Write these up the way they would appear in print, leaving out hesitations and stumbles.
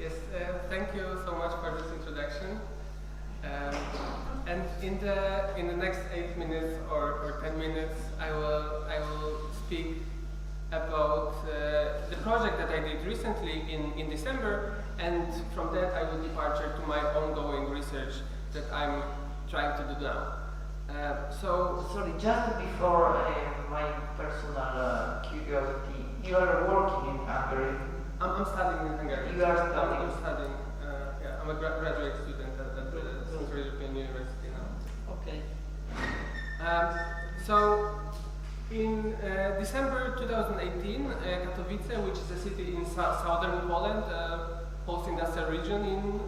Yes, thank you so much for this introduction. And in the next 8 minutes or 10 minutes, I will speak about the project that I did recently in December, and from that I will departure to my ongoing research that I'm trying to do now. Sorry, just before my personal curiosity, you are working in Hungary. I'm studying in Hungary. You are studying? I'm studying. Yeah, I'm a graduate student at the Central European University now. Okay. So, in December 2018, Katowice, which is a city in southern Poland, post-industrial region in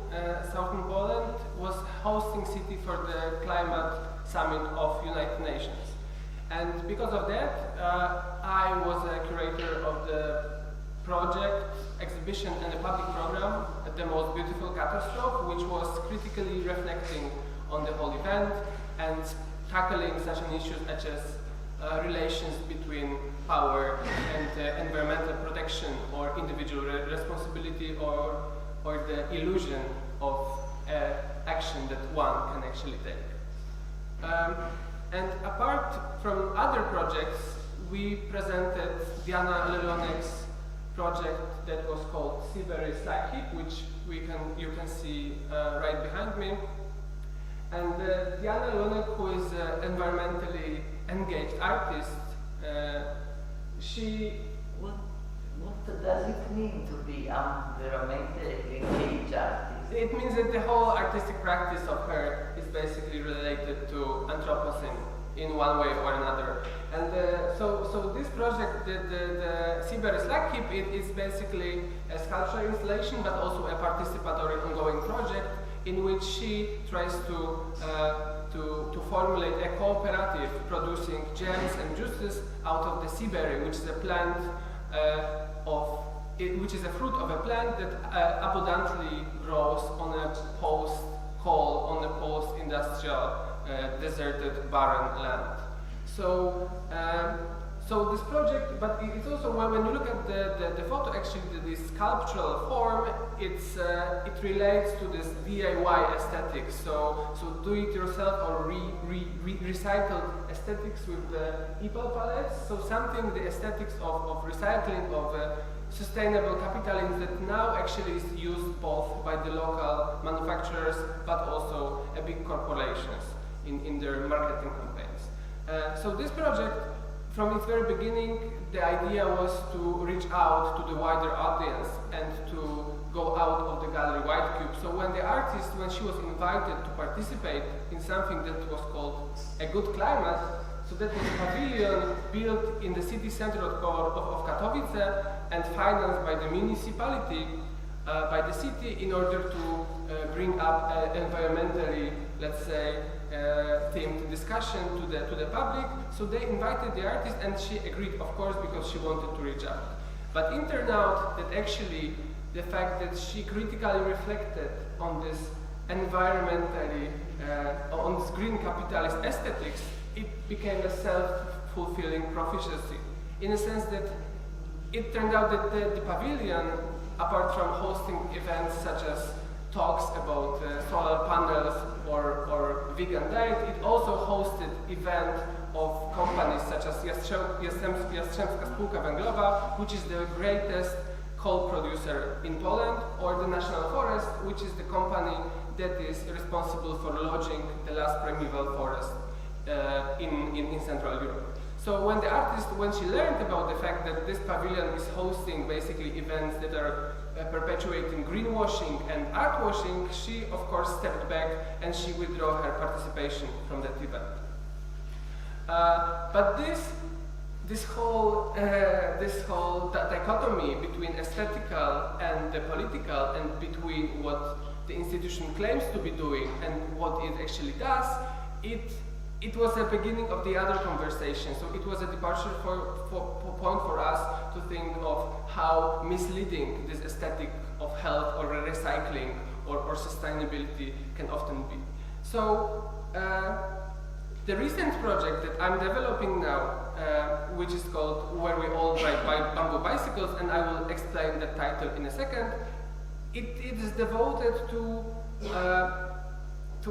southern Poland, was hosting city for the climate summit of United Nations. And because of that, I was a curator of the project, exhibition and a public program at the Most Beautiful Catastrophe, which was critically reflecting on the whole event and tackling such an issue such as relations between power and environmental protection, or individual responsibility, or the illusion of action that one can actually take. And apart from other projects, we presented Diana Lelonek's project that was called CEI Slag Heap, which you can see right behind me. And Diana Lelonek, who is an environmentally engaged artist, What does it mean to be environmentally engaged artist? It means that the whole artistic practice of her is basically related to Anthropocene in one way or another. And so this project, the CEI Slag Heap, it is basically a sculptural installation, but also a participatory ongoing project in which she tries to formulate a cooperative producing gems and juices out of the sea berry, which is a plant which is a fruit of a plant that abundantly grows on a post-industrial deserted barren land. So this project, but it's also, when you look at the photo, actually the sculptural form, it relates to this DIY aesthetics. So do it yourself or recycled aesthetics with the EPAL palettes. So something, the aesthetics of recycling, of sustainable capitalism that now actually is used both by the local manufacturers but also big corporations in their marketing campaigns. So this project, from its very beginning, the idea was to reach out to the wider audience and to go out of the gallery White Cube. So when the artist, when she was invited to participate in something that was called A Good Climate, so that was a pavilion built in the city center of Katowice and financed by the municipality, by the city, in order to bring up environmentally, let's say, themed discussion to the public. So they invited the artist, and she agreed, of course, because she wanted to reach out. But it turned out that actually the fact that she critically reflected on this environmentally, on this green capitalist aesthetics, it became a self-fulfilling prophecy, in a sense that it turned out that the pavilion, apart from hosting events such as talks about solar panels or vegan diet, it also hosted event of companies such as Jastrzębska Spółka Węglowa, which is the greatest coal producer in Poland, or the National Forest, which is the company that is responsible for lodging the last primeval forest in Central Europe. So when the artist, when she learned about the fact that this pavilion is hosting basically events that are perpetuating greenwashing and art washing, she of course stepped back and she withdrew her participation from that event. But this whole dichotomy between aesthetical and the political, and between what the institution claims to be doing and what it actually does, it was a beginning of the other conversation. So it was a departure point for us to think of how misleading this aesthetic of health or recycling or sustainability can often be. So the recent project that I'm developing now, which is called Where We All Ride Bamboo Bicycles, and I will explain the title in a second, it is devoted to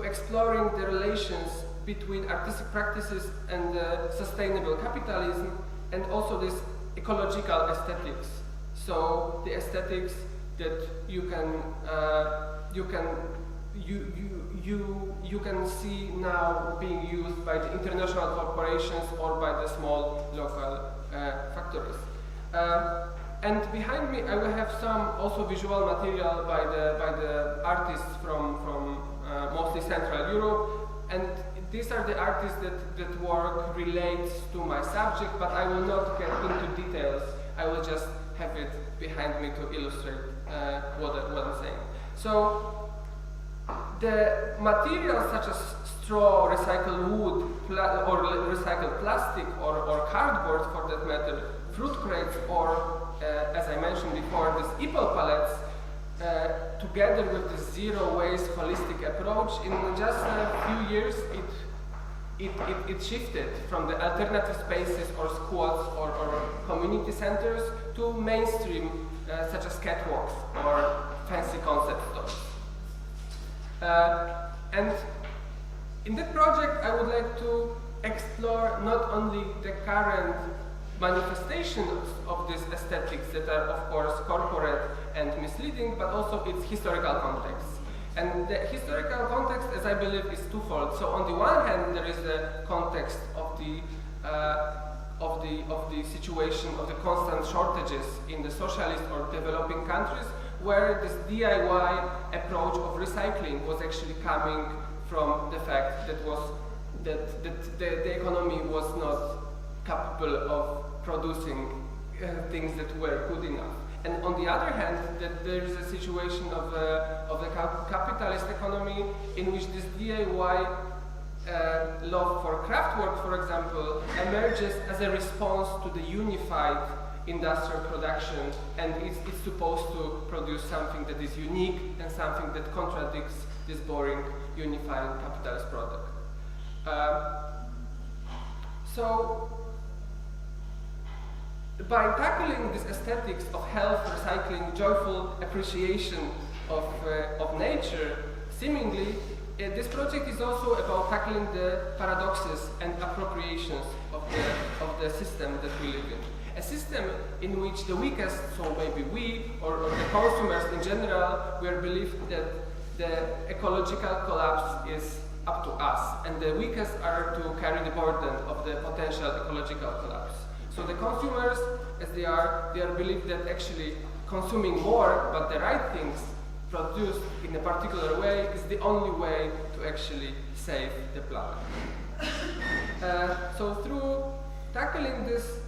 exploring the relations between artistic practices and sustainable capitalism, and also this ecological aesthetics. So the aesthetics that you can see now being used by the international corporations or by the small local factories. And behind me, I will have some also visual material by the artists from mostly Central Europe, and these are the artists that work relates to my subject, but I will not get into details. I will just have it behind me to illustrate what I'm saying. So the materials such as straw, recycled wood, or recycled plastic, or cardboard for that matter, fruit crates, or as I mentioned before, these EPAL palettes, together with the zero waste holistic approach, in just a few years it shifted from the alternative spaces or squats or community centers to mainstream, such as catwalks or fancy concept stores. And in that project, I would like to explore not only the current manifestations of these aesthetics that are, of course, corporate and misleading, but also its historical context. And the historical context, as I believe, is twofold. So on the one hand, there is the context of the situation of the constant shortages in the socialist or developing countries, where this DIY approach of recycling was actually coming from the fact that the economy was not capable of producing things that were good enough. And on the other hand, that there is a situation of the capitalist economy in which this DIY love for craftwork, for example, emerges as a response to the unified industrial production, and it's supposed to produce something that is unique and something that contradicts this boring unified capitalist product. So by tackling this aesthetics of health, recycling, joyful appreciation of nature, seemingly this project is also about tackling the paradoxes and appropriations of the system that we live in. A system in which the weakest, so maybe we or the consumers in general, we are believed that the ecological collapse is up to us, and the weakest are to carry the burden of the potential ecological collapse. So the consumers, as they are believed that actually consuming more but the right things produced in a particular way is the only way to actually save the planet. So through tackling this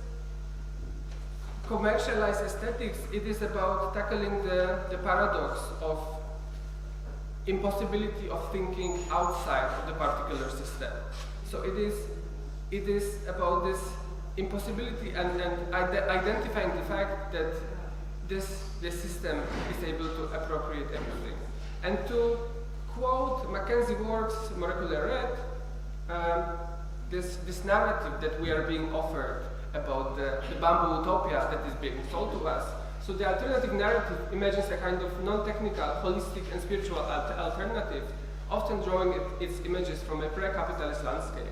commercialized aesthetics, it is about tackling the paradox of impossibility of thinking outside of the particular system. So it is about this impossibility and identifying the fact that this system is able to appropriate everything. And to quote Mackenzie Ward's Molecular Red, this narrative that we are being offered about the bamboo utopia that is being sold to us. So the alternative narrative imagines a kind of non-technical, holistic and spiritual alternative, often drawing its images from a pre-capitalist landscape.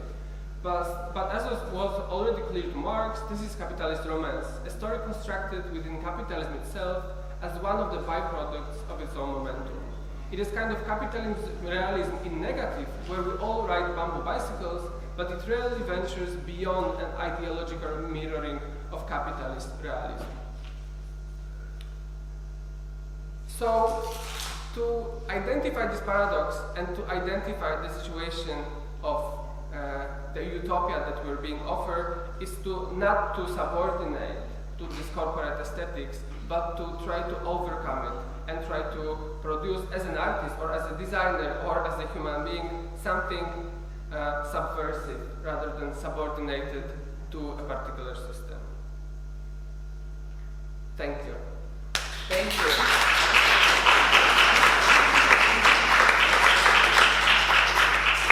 But as was already clear to Marx, this is capitalist romance, a story constructed within capitalism itself as one of the byproducts of its own momentum. It is kind of capitalism realism in negative, where we all ride bamboo bicycles, but it rarely ventures beyond an ideological mirroring of capitalist realism. So, to identify this paradox and to identify the situation of the utopia that we're being offered is not to subordinate to this corporate aesthetics, but to try to overcome it and try to produce as an artist or as a designer or as a human being something subversive rather than subordinated to a particular system. Thank you. Thank you.